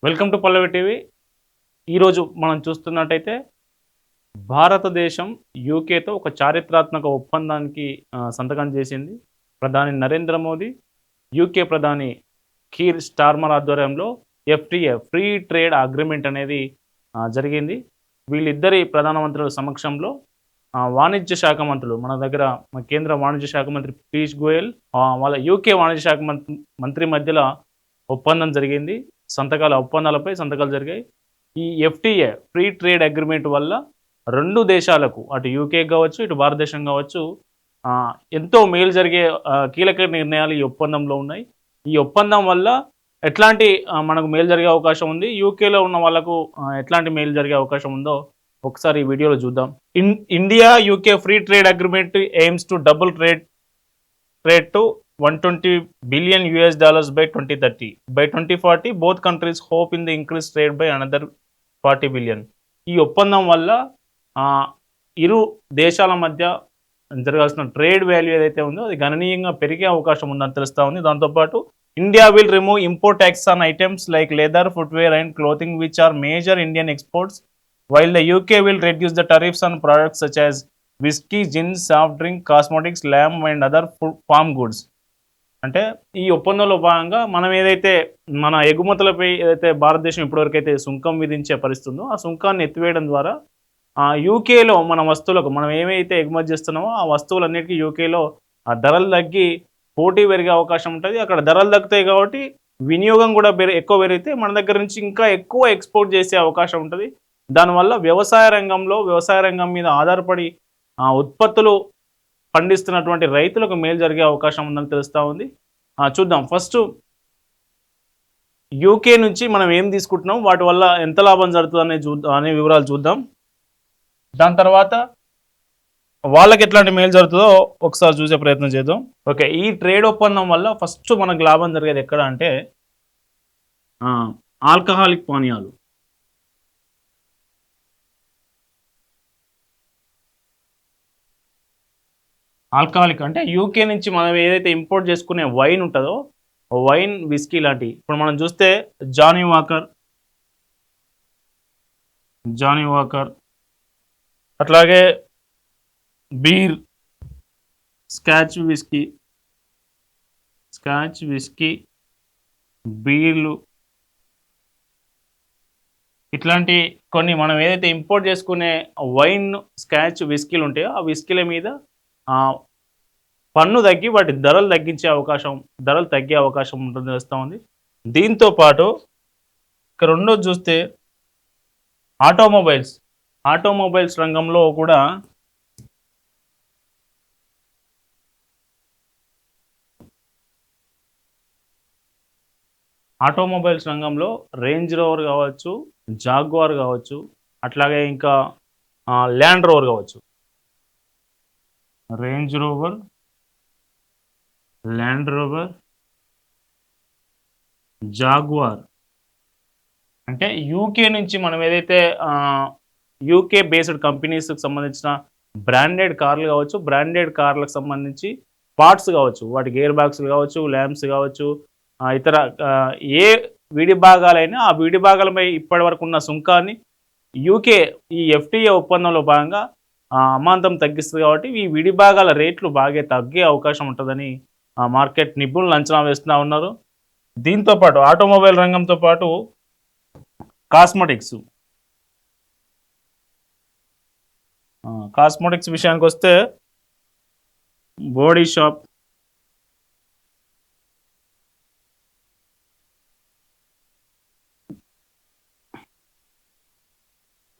Welcome to Pallavi TV. ఈరోజు మనం చూస్తున్నట్టయితే భారతదేశం యూకేతో ఒక చారిత్రాత్మక ఒప్పందానికి సంతకం చేసింది. ప్రధాని నరేంద్ర మోదీ, యూకే ప్రధాని కీర్ స్టార్మర్ ఆధ్వర్యంలో ఎఫ్టీఏ ఫ్రీ ట్రేడ్ అగ్రిమెంట్ అనేది జరిగింది. వీళ్ళిద్దరి ప్రధానమంత్రుల సమక్షంలో వాణిజ్య శాఖ మంత్రులు మన కేంద్ర వాణిజ్య శాఖ మంత్రి పీయూష్ గోయల్ వాళ్ళ యూకే వాణిజ్య శాఖ మంత్రి మధ్యలో ఒప్పందం జరిగింది. ఒప్పందాలపై సంతకాలు జరిగాయి. ఈ ఎఫ్టీఏ ఫ్రీ ట్రేడ్ అగ్రిమెంట్ వల్ల రెండు దేశాలకు అటు యూకే కావచ్చు, ఇటు భారతదేశం కావచ్చు ఎంతో మేలు జరిగే కీలక నిర్ణయాలు ఈ ఒప్పందంలో ఉన్నాయి. ఈ ఒప్పందం వల్ల ఎట్లాంటి మనకు మేలు జరిగే అవకాశం ఉంది, యూకేలో ఉన్న వాళ్ళకు ఎట్లాంటి మేలు జరిగే అవకాశం ఉందో ఒకసారి ఈ వీడియోలో చూద్దాం. India UK free trade agreement AIIMS to double trade to $120 billion by 2030. By 2040, both countries hope in the increased trade by another 40 billion. ఈ ఒప్పందం వల్ల ఇరు దేశాల మధ్య జరగాల్సిన ట్రేడ్ వాల్యూ ఏదైతే ఉందో అది గణనీయంగా పెరిగే అవకాశం ఉందని తెలుస్తూ ఉంది. దాంతోపాటు India will remove import tax on items like leather, footwear and clothing which are major Indian exports, while the UK will reduce the tariffs on products such as whisky, gin, soft drink, cosmetics, lamb and other farm goods. అంటే ఈ ఒప్పందంలో భాగంగా మనం ఏదైతే మన ఎగుమతులపై ఏదైతే భారతదేశం ఇప్పటివరకు అయితే సుంకం విధించే పరిస్థితి ఉందో ఆ సుంకాన్ని ఎత్తివేయడం ద్వారా యూకేలో మన వస్తువులకు మనం ఏమైతే ఎగుమతి చేస్తున్నామో ఆ వస్తువులన్నిటికీ యూకేలో ఆ ధరలు తగ్గి పోటీ పెరిగే అవకాశం ఉంటుంది. అక్కడ ధరలు తగ్గుతాయి కాబట్టి వినియోగం కూడా ఎక్కువ పెరిగితే మన దగ్గర నుంచి ఇంకా ఎక్కువ ఎక్స్పోర్ట్ చేసే అవకాశం ఉంటుంది. దానివల్ల వ్యవసాయ రంగం మీద ఆధారపడి ఉత్పత్తులు పండిస్తున్నటువంటి రైతులకు మేలు జరిగే అవకాశం ఉందని తెలుస్తూ ఉంది. చూద్దాం. ఫస్ట్ యూకే నుంచి మనం ఏం తీసుకుంటున్నాం, వాటి వల్ల ఎంత లాభం జరుగుతుంది అనే వివరాలు చూద్దాం. దాని తర్వాత వాళ్ళకి ఎట్లాంటి మేలు జరుగుతుందో ఒకసారి చూసే ప్రయత్నం చేద్దాం. ఓకే, ఈ ట్రేడ్ ఒప్పందం వల్ల ఫస్ట్ మనకు లాభం జరిగేది ఎక్కడ అంటే ఆల్కహాలిక్ పానీయాలు. ఆల్కహాలిక్ అంటే యూకే నుంచి మనం ఏదైతే ఇంపోర్ట్ చేసుకునే వైన్ ఉంటుందో వైన్, విస్కీ లాంటివి. ఇప్పుడు మనం చూస్తే జానీ వాకర్ అట్లాగే బీర్, స్కాచ్ విస్కీ, బీర్లు ఇట్లాంటి కొన్ని మనం ఏదైతే ఇంపోర్ట్ చేసుకునే వైన్, స్కాచ్, విస్కీలు ఉంటాయో ఆ విస్కీల మీద పన్ను తగ్గి వాటి ధరలు తగ్గే అవకాశం ఉంటుంది వస్తూ ఉంది. దీంతో పాటు ఇక రెండోది చూస్తే ఆటోమొబైల్స్ రంగంలో కూడా రేంజ్ రోవర్ కావచ్చు, జాగ్వార్ కావచ్చు, అట్లాగే ఇంకా ల్యాండ్ రోవర్ కావచ్చు. Range rover, land rover, jaguar అంటే యూకే నుంచి మనం ఏదైతే యూకే బేస్డ్ కంపెనీస్కి సంబంధించిన బ్రాండెడ్ కార్లు కావచ్చు, బ్రాండెడ్ కార్లకు సంబంధించి పార్ట్స్ కావచ్చు, వాటి గేర్ బాక్స్లు కావచ్చు, ల్యాంప్స్ కావచ్చు, ఇతర ఏ విడి భాగాలైనా ఆ విడి భాగాలపై ఇప్పటి వరకు ఉన్న సుంకాన్ని యూకే ఈ ఎఫ్టీఏ ఒప్పందంలో భాగంగా అమాంతం తగ్గిస్తుంది. కాబట్టి ఈ విడి భాగాల రేట్లు బాగా తగ్గే అవకాశం ఉంటుందని మార్కెట్ నిపుణులు అంచనా వేస్తూ ఉన్నారు. దీంతో పాటు ఆటోమొబైల్ రంగంతో పాటు కాస్మెటిక్స్ విషయానికి వస్తే బాడీ షాప్,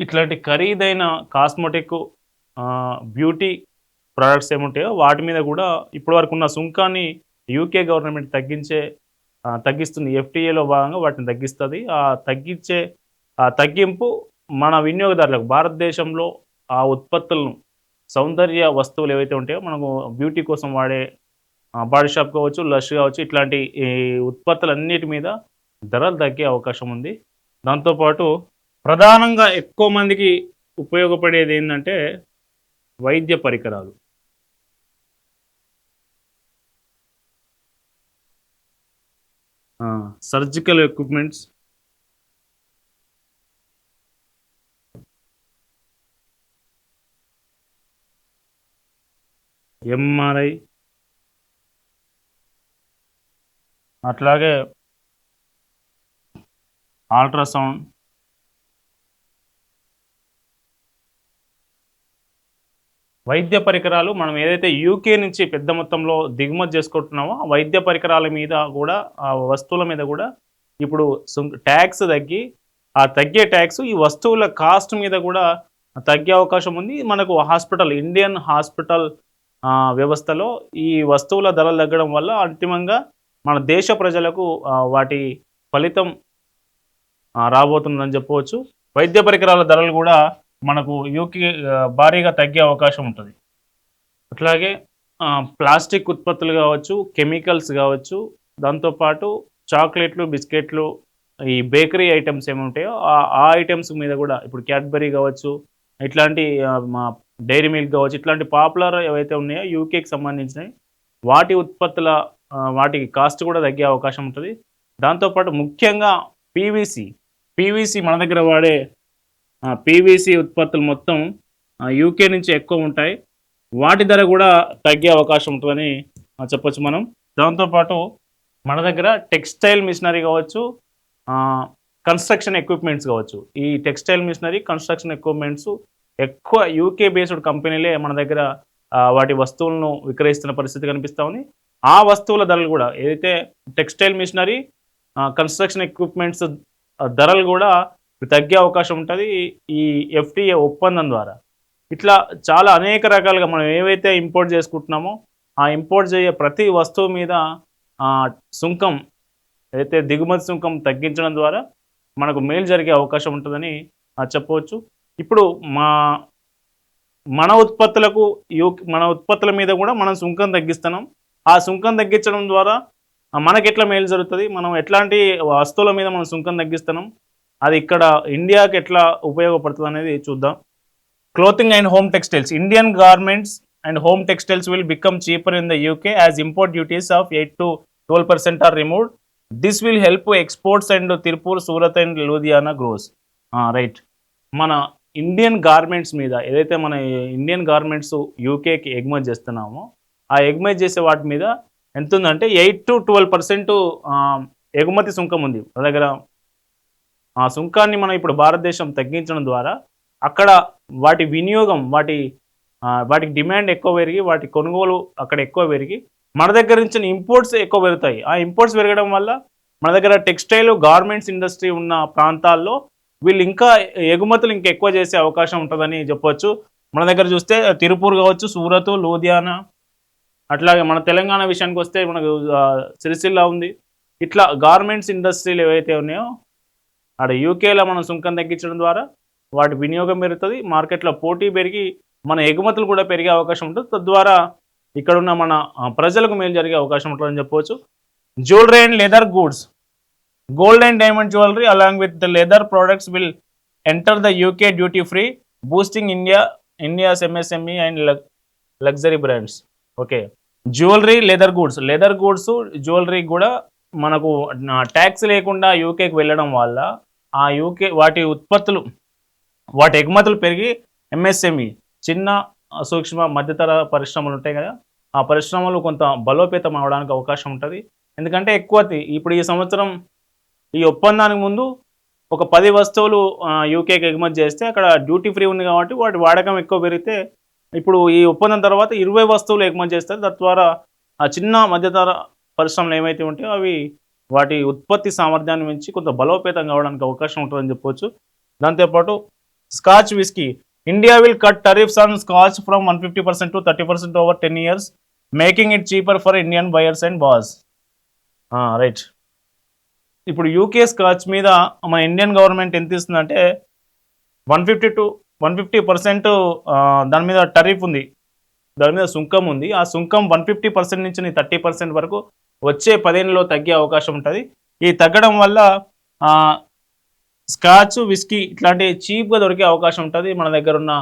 ఇట్లాంటి ఖరీదైన కాస్మెటిక్ బ్యూటీ ప్రొడక్ట్స్ ఏముంటాయో వాటి మీద కూడా ఇప్పటివరకు ఉన్న సుంకాన్ని యూకే గవర్నమెంట్ తగ్గిస్తుంది. ఎఫ్టీఏలో భాగంగా వాటిని తగ్గిస్తుంది. తగ్గింపు మన వినియోగదారులకు భారతదేశంలో ఆ ఉత్పత్తులను, సౌందర్య వస్తువులు ఏవైతే ఉంటాయో మనకు బ్యూటీ కోసం వాడే బాడీ షాప్ కావచ్చు, లష్ కావచ్చు, ఇట్లాంటి ఈ ఉత్పత్తులన్నిటి మీద ధరలు తగ్గే అవకాశం ఉంది. దాంతోపాటు ప్రధానంగా ఎక్కువ మందికి ఉపయోగపడేది ఏంటంటే వైద్య పరికరాలు. సర్జికల్ ఎక్విప్మెంట్స్, ఎంఆర్ఐ, అట్లాగే అల్ట్రాసౌండ్, వైద్య పరికరాలు మనం ఏదైతే యూకే నుంచి పెద్ద మొత్తంలో దిగుమతి చేసుకుంటున్నామో ఆ వైద్య పరికరాల మీద కూడా ఆ వస్తువుల మీద కూడా ఇప్పుడు ట్యాక్స్ తగ్గి ఆ తగ్గే ట్యాక్స్ ఈ వస్తువుల కాస్ట్ మీద కూడా తగ్గే అవకాశం ఉంది. మనకు హాస్పిటల్ ఇండియన్ హాస్పిటల్ వ్యవస్థలో ఈ వస్తువుల ధరలు తగ్గడం వల్ల అంతిమంగా మన దేశ ప్రజలకు వాటి ఫలితం రాబోతుందని చెప్పవచ్చు. వైద్య పరికరాల ధరలు కూడా మనకు యూకే భారీగా తగ్గే అవకాశం ఉంటుంది. అట్లాగే ప్లాస్టిక్ ఉత్పత్తులు కావచ్చు, కెమికల్స్ కావచ్చు, దాంతోపాటు చాక్లెట్లు, బిస్కెట్లు, ఈ బేకరీ ఐటమ్స్ ఏమి ఉంటాయో ఆ ఐటమ్స్ మీద కూడా ఇప్పుడు క్యాడ్బరీ కావచ్చు, ఇట్లాంటి మా డైరీ మిల్క్ కావచ్చు, ఇట్లాంటి పాపులర్ ఏవైతే ఉన్నాయో యూకేకి సంబంధించినవి వాటి ఉత్పత్తుల వాటికి కాస్ట్ కూడా తగ్గే అవకాశం ఉంటుంది. దాంతోపాటు ముఖ్యంగా పీవీసీ మన దగ్గర వాడే పీవీసీ ఉత్పత్తులు మొత్తం యూకే నుంచి ఎక్కువ ఉంటాయి. వాటి ధర కూడా తగ్గే అవకాశం ఉంటుందని చెప్పొచ్చు మనం. దాంతోపాటు మన దగ్గర టెక్స్టైల్ మిషనరీ కావచ్చు, కన్స్ట్రక్షన్ ఎక్విప్మెంట్స్ కావచ్చు, ఈ టెక్స్టైల్ మిషనరీ, కన్స్ట్రక్షన్ ఎక్విప్మెంట్స్ ఎక్కువ యూకే బేస్డ్ కంపెనీలే మన దగ్గర వాటి వస్తువులను విక్రయిస్తున్న పరిస్థితి కనిపిస్తూ ఉంది. ఆ వస్తువుల ధరలు కూడా ఏదైతే టెక్స్టైల్ మిషనరీ, కన్స్ట్రక్షన్ ఎక్విప్మెంట్స్ ధరలు కూడా తగ్గే అవకాశం ఉంటుంది ఈ ఎఫ్టీఏ ఒప్పందం ద్వారా. ఇట్లా చాలా అనేక రకాలుగా మనం ఏవైతే ఇంపోర్ట్ చేసుకుంటున్నామో ఆ ఇంపోర్ట్ చేసే ప్రతి వస్తువు మీద సుంకం ఏదైతే దిగుమతి సుంకం తగ్గించడం ద్వారా మనకు మేలు జరిగే అవకాశం ఉంటుందని చెప్పవచ్చు. ఇప్పుడు మన ఉత్పత్తుల మీద కూడా మనం సుంకం తగ్గిస్తున్నాం. ఆ సుంకం తగ్గించడం ద్వారా మనకి ఎట్లా మేలు జరుగుతుంది, మనం ఎట్లాంటి వస్తువుల మీద మనం సుంకం తగ్గిస్తున్నాం, అది ఇక్కడ ఇండియాకి ఎట్లా ఉపయోగపడుతుంది అనేది చూద్దాం. Clothing and home textiles, Indian garments and home textiles will become cheaper in the UK as import duties of 8 to 12% are removed. This will help exports and Tirupur, Surat and Ludhiana grows. Right, మన Indian garments మీద ఏదైతే మన Indian garments యూకేకి ఎగుమతి చేస్తున్నామో ఆ ఎగుమతి చేసే వాటి మీద ఎంత ఉందంటే 8 to 12% ఎగుమతి సుంకం ఉంది మన దగ్గర. ఆ సుంకాన్ని మనం ఇప్పుడు భారతదేశం తగ్గించడం ద్వారా అక్కడ వాటి వినియోగం, వాటికి డిమాండ్ ఎక్కువ పెరిగి వాటి కొనుగోలు అక్కడ ఎక్కువ పెరిగి మన దగ్గర నుంచి ఇంపోర్ట్స్ ఎక్కువ పెరుగుతాయి. ఆ ఇంపోర్ట్స్ పెరగడం వల్ల మన దగ్గర టెక్స్టైల్ గార్మెంట్స్ ఇండస్ట్రీ ఉన్న ప్రాంతాల్లో వీళ్ళు ఇంకా ఎగుమతులు ఇంకా ఎక్కువ చేసే అవకాశం ఉంటుందని చెప్పవచ్చు. మన దగ్గర చూస్తే తిరుపూర్ కావచ్చు, సూరత్, లూధియానా, అట్లాగే మన తెలంగాణ విషయానికి వస్తే మనకు సిరిసిల్ల ఉంది. ఇట్లా గార్మెంట్స్ ఇండస్ట్రీలు ఏవైతే ఉన్నాయో ఆడ యూకేలో మనం సుంకం తగ్గించడం ద్వారా వాటి వినియోగం పెరుగుతుంది, మార్కెట్లో పోటీ పెరిగి మన ఎగుమతులు కూడా పెరిగే అవకాశం ఉంటుంది. తద్వారా ఇక్కడ ఉన్న మన ప్రజలకు మేలు జరిగే అవకాశం ఉంటుందని చెప్పవచ్చు. Jewellery and leather goods, gold and diamond jewellery along with the leather products will enter the UK duty free, boosting India's MSME and luxury brands. Okay, jewellery, leather goods jewellery కూడా మనకు ట్యాక్స్ లేకుండా యూకేకి వెళ్ళడం వల్ల ఆ UK వాటి ఎగుమతులు పెరిగి MSME చిన్న సూక్ష్మ మధ్యతర పరిశ్రమలు ఉంటాయి కదా, ఆ పరిశ్రమలు కొంత బలోపేతం అవడానికి అవకాశం ఉంటుంది. ఎందుకంటే ఇప్పుడు ఈ సంవత్సరం ఈ ఒప్పందానికి ముందు ఒక 10 వస్తువులు యూకేకి ఎగుమతి చేస్తే అక్కడ డ్యూటీ ఫ్రీ ఉంది కాబట్టి వాటి వాడకం ఎక్కువ పెరిగితే ఇప్పుడు ఈ ఒప్పందం తర్వాత 20 వస్తువులు ఎగుమతి చేస్తారు. తద్వారా ఆ చిన్న మధ్యతర పరిశ్రమలు ఏమైతే ఉంటాయో అవి వాటి ఉత్పత్తి సామర్థ్యాన్ని మించి కొంత బలోపేతం కావడానికి అవకాశం ఉంటుందని చెప్పవచ్చు. దాంతోపాటు Scotch whisky, India will cut tariffs on Scotch from 150% to 30% over 10 years, making it cheaper for Indian buyers and bars. Right, ఇప్పుడు యూకే స్కాచ్ మీద మన ఇండియన్ గవర్నమెంట్ ఎంత ఇస్తుందంటే 150% దాని మీద టరిఫ్ ఉంది, దాని మీద సుంకం ఉంది. ఆ సుంకం 150% నుంచి 30% వరకు వచ్చే 10 ఏళ్ళలో తగ్గే అవకాశం ఉంటుంది. ఈ తగ్గడం వల్ల స్కాచ్, విస్కీ ఇట్లాంటి చీప్గా దొరికే అవకాశం ఉంటుంది మన దగ్గర ఉన్న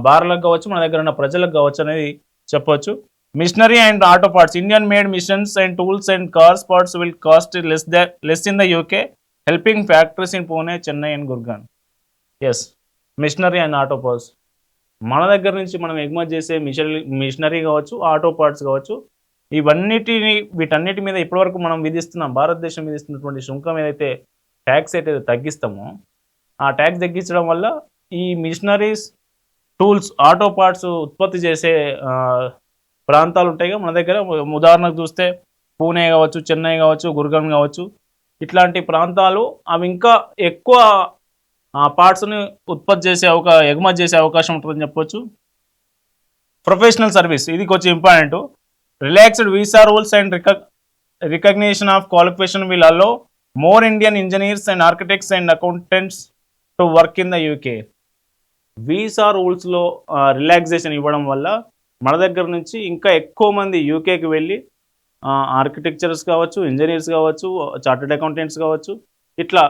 బార్లకు కావచ్చు, మన దగ్గర ఉన్న ప్రజలకు కావచ్చు అనేది చెప్పవచ్చు. Machinery and auto parts, Indian made machines and tools and cars parts will cost less in the UK, helping factories in Pune, Chennai and Gurgaon. Yes, machinery and auto parts. మన దగ్గర నుంచి మనం ఎగుమతి చేసే మిషనరీ కావచ్చు, ఆటో పార్ట్స్ కావచ్చు, వీటన్నిటి మీద ఇప్పటివరకు మనం భారతదేశం విధిస్తున్నటువంటి సుంకం ఏదైతే ట్యాక్స్ అయితే తగ్గిస్తామో, ఆ ట్యాక్స్ తగ్గించడం వల్ల ఈ మిషనరీస్, టూల్స్, ఆటో పార్ట్స్ ఉత్పత్తి చేసే ప్రాంతాలు ఉంటాయిగా మన దగ్గర. ఉదాహరణకు చూస్తే పూణే కావచ్చు, చెన్నై కావచ్చు, గుర్గాన్ కావచ్చు, ఇట్లాంటి ప్రాంతాలు అవి ఇంకా ఎక్కువ పార్ట్స్ని ఎగుమతి చేసే అవకాశం ఉంటుందని చెప్పొచ్చు. ప్రొఫెషనల్ సర్వీస్, ఇది కొంచెం important. Relaxed visa rules and recognition of qualification will allow more Indian engineers and architects and accountants to work in the UK. Visa రూల్స్లో రిలాక్సేషన్ ఇవ్వడం వల్ల మన దగ్గర నుంచి ఇంకా ఎక్కువ మంది యూకేకి వెళ్ళి ఆర్కిటెక్చర్స్ కావచ్చు, ఇంజనీర్స్ కావచ్చు, చార్టెడ్ అకౌంటెంట్స్ కావచ్చు, ఇట్లా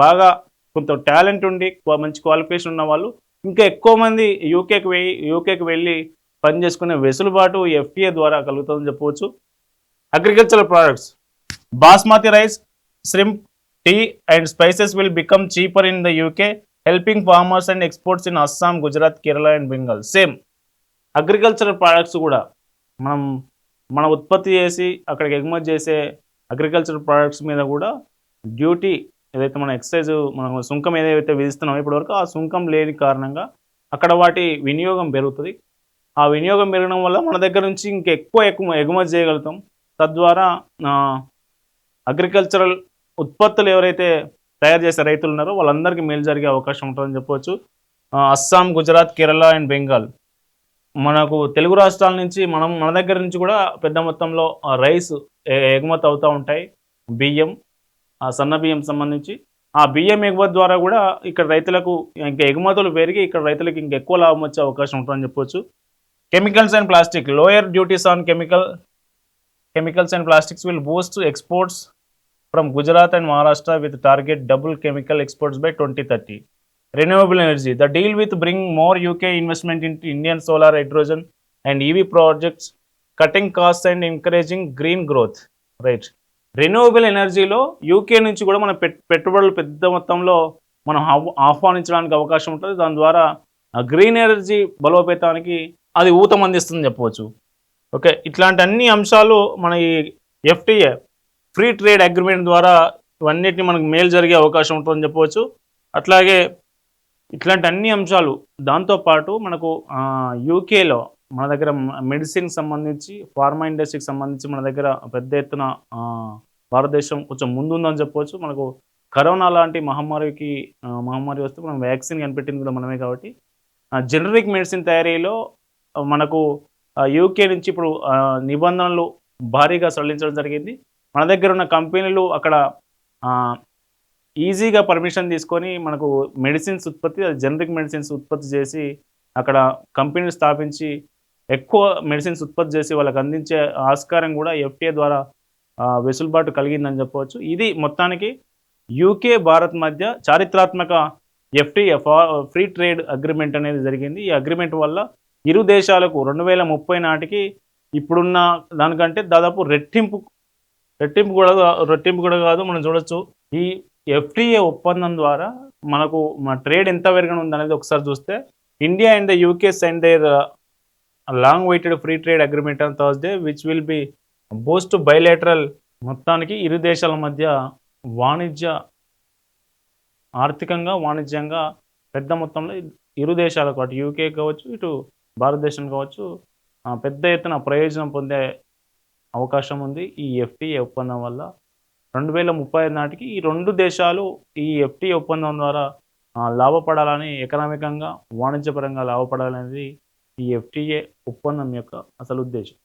బాగా కొంత టాలెంట్ ఉండి మంచి క్వాలిఫికేషన్ ఉన్న వాళ్ళు ఇంకా ఎక్కువ మంది యూకేకి వెళ్ళి పనిచేసుకునే వెసులుబాటు ఎఫ్టీఏ ద్వారా కలుగుతుందని చెప్పవచ్చు. Agricultural products, basmati rice, shrimp, tea and spices will become cheaper in the UK, helping farmers and exports in Assam, Gujarat, Kerala and Bengal. Same agricultural products కూడా మన ఉత్పత్తి చేసి అక్కడికి ఎగుమతి చేసే అగ్రికల్చరల్ ప్రోడక్ట్స్ మీద కూడా డ్యూటీ ఏదైతే మన సుంకం ఏదైతే విధిస్తున్నామో ఇప్పటివరకు, ఆ సుంకం లేని కారణంగా అక్కడ వాటి వినియోగం పెరుగుతుంది. ఆ వినియోగం పెరగడం వల్ల మన దగ్గర నుంచి ఇంకెక్కువ ఎగుమతి చేయగలుగుతాం. తద్వారా అగ్రికల్చరల్ ఉత్పత్తులు ఎవరైతే తయారు చేసే రైతులు ఉన్నారో వాళ్ళందరికీ మేలు జరిగే అవకాశం ఉంటుందని చెప్పవచ్చు. అస్సాం, గుజరాత్, కేరళ అండ్ బెంగాల్, మనకు తెలుగు రాష్ట్రాల నుంచి మన దగ్గర నుంచి కూడా పెద్ద మొత్తంలో రైస్ ఎగుమతి అవుతూ ఉంటాయి. బియ్యం, సన్న బియ్యం సంబంధించి ఆ బియ్యం ఎగుమతి ద్వారా కూడా ఇక్కడ రైతులకు ఇంకా ఎగుమతులు పెరిగి ఇక్కడ రైతులకు ఇంకెక్కువ లాభం వచ్చే అవకాశం ఉంటుందని చెప్పొచ్చు. Chemicals and plastic, lower duties on chemicals and plastics will Boost exports from Gujarat and Maharashtra with target double chemical exports by 2030. Renewable energy, the deal with bring more UK investment into Indian solar, hydrogen and EV projects, cutting costs and encouraging green growth. Right. Renewable ఎనర్జీలో UK నుంచి కూడా మన పెట్టుబడులు పెద్ద మొత్తంలో మనం ఆహ్వానించడానికి అవకాశం ఉంటుంది. దాని ద్వారా గ్రీన్ ఎనర్జీ బలోపేతానికి అది ఊతం అందిస్తుందని చెప్పవచ్చు. ఓకే, ఇట్లాంటి అన్ని అంశాలు మన ఈ ఎఫ్టీఏ ఫ్రీ ట్రేడ్ అగ్రిమెంట్ ద్వారా ఇవన్నిటిని మనకు మేలు జరిగే అవకాశం ఉంటుందని చెప్పవచ్చు. అట్లాగే ఇట్లాంటి అన్ని అంశాలు దాంతోపాటు మనకు యూకేలో మన దగ్గర మెడిసిన్కి సంబంధించి, ఫార్మా ఇండస్ట్రీకి సంబంధించి మన దగ్గర పెద్ద ఎత్తున భారతదేశం కొంచెం ముందుందని చెప్పవచ్చు. మనకు కరోనా లాంటి మహమ్మారి వస్తే మనం వ్యాక్సిన్ కనిపెట్టింది కూడా మనమే. కాబట్టి జనరిక్ మెడిసిన్ తయారీలో మనకు యూకే నుంచి ఇప్పుడు నిబంధనలు భారీగా సడలించడం జరిగింది. మన దగ్గర ఉన్న కంపెనీలు అక్కడ ఈజీగా పర్మిషన్ తీసుకొని మనకు మెడిసిన్స్ ఉత్పత్తి, జనరిక్ మెడిసిన్స్ ఉత్పత్తి చేసి అక్కడ కంపెనీలు స్థాపించి ఎక్కువ మెడిసిన్స్ ఉత్పత్తి చేసి వాళ్ళకి అందించే ఆస్కారం కూడా ఎఫ్టీఏ ద్వారా వెసులుబాటు కలిగిందని చెప్పవచ్చు. ఇది మొత్తానికి యూకే భారత్ మధ్య చారిత్రాత్మక ఎఫ్టీఏ ఫ్రీ ట్రేడ్ అగ్రిమెంట్ అనేది జరిగింది. ఈ అగ్రిమెంట్ వల్ల ఇరు దేశాలకు 2030 నాటికి ఇప్పుడున్న దానికంటే దాదాపు రెట్టింపు కూడా కాదు మనం చూడొచ్చు. ఈ ఎఫ్టీఏ ఒప్పందం ద్వారా మనకు ట్రేడ్ ఎంత పెరగనుంది అనేది ఒకసారి చూస్తే, India and the UK sign their long waited free trade agreement on Thursday which will be boost bilateral. మొత్తానికి ఇరు దేశాల మధ్య ఆర్థికంగా, వాణిజ్యంగా పెద్ద మొత్తంలో ఇరు దేశాలకు, అటు యూకే కావచ్చు, ఇటు భారతదేశం కావచ్చు, పెద్ద ఎత్తున ప్రయోజనం పొందే అవకాశం ఉంది ఈ ఎఫ్టీఏ ఒప్పందం వల్ల. 2035 నాటికి ఈ రెండు దేశాలు ఈ ఎఫ్టీఏ ఒప్పందం ద్వారా లాభపడాలని, ఎకనామికంగా, వాణిజ్యపరంగా లాభపడాలనేది ఈ ఎఫ్టీఏ ఒప్పందం యొక్క అసలు ఉద్దేశం.